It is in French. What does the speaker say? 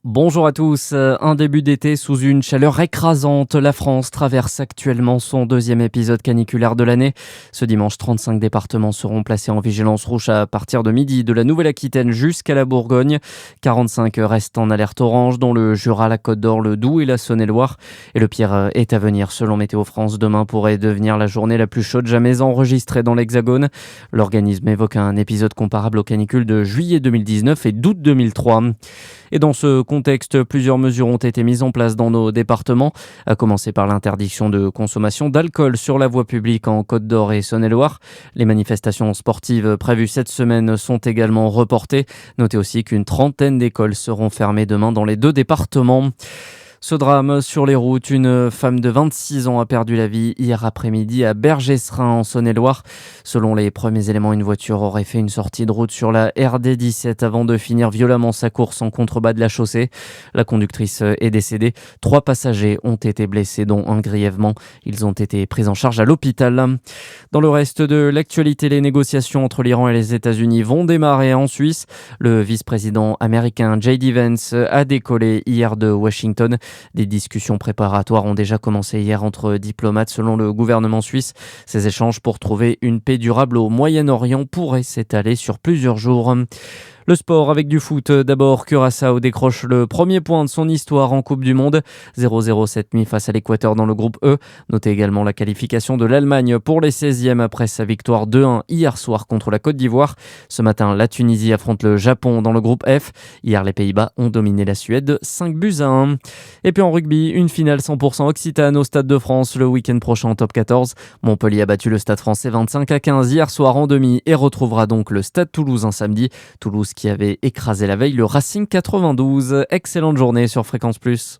Bonjour à tous. Un début d'été sous une chaleur écrasante. La France traverse actuellement son deuxième épisode caniculaire de l'année. Ce dimanche, 35 départements seront placés en vigilance rouge à partir de midi, de la Nouvelle-Aquitaine jusqu'à la Bourgogne. 45 restent en alerte orange, dont le Jura, la Côte d'Or, le Doubs et la Saône-et-Loire. Et le pire est à venir. Selon Météo France, demain pourrait devenir la journée la plus chaude jamais enregistrée dans l'Hexagone. L'organisme évoque un épisode comparable aux canicules de juillet 2019 et d'août 2003. Et dans ce contexte, plusieurs mesures ont été mises en place dans nos départements, à commencer par l'interdiction de consommation d'alcool sur la voie publique en Côte d'Or et Saône-et-Loire. Les manifestations sportives prévues cette semaine sont également reportées. Notez aussi qu'une trentaine d'écoles seront fermées demain dans les deux départements. Ce drame sur les routes, une femme de 26 ans a perdu la vie hier après-midi à Bergestein en Saône-et-Loire. Selon les premiers éléments, une voiture aurait fait une sortie de route sur la RD 17 avant de finir violemment sa course en contrebas de la chaussée. La conductrice est décédée. 3 passagers ont été blessés, dont un grièvement. Ils ont été pris en charge à l'hôpital. Dans le reste de l'actualité, les négociations entre l'Iran et les États-Unis vont démarrer en Suisse. Le vice-président américain J.D. Vance a décollé hier de Washington. Des discussions préparatoires ont déjà commencé hier entre diplomates selon le gouvernement suisse. Ces échanges pour trouver une paix durable au Moyen-Orient pourraient s'étaler sur plusieurs jours. Le sport avec du foot. D'abord, Curaçao décroche le premier point de son histoire en Coupe du Monde. 0-0 cette nuit face à l'Équateur dans le groupe E. Notez également la qualification de l'Allemagne pour les 16e après sa victoire 2-1 hier soir contre la Côte d'Ivoire. Ce matin, la Tunisie affronte le Japon dans le groupe F. Hier, les Pays-Bas ont dominé la Suède 5-1. Et puis en rugby, une finale 100% occitane au Stade de France le week-end prochain en top 14. Montpellier a battu le Stade français 25-15 hier soir en demi et retrouvera donc le Stade Toulousain samedi. Toulouse qui avait écrasé la veille le Racing 92. Excellente journée sur Fréquence Plus.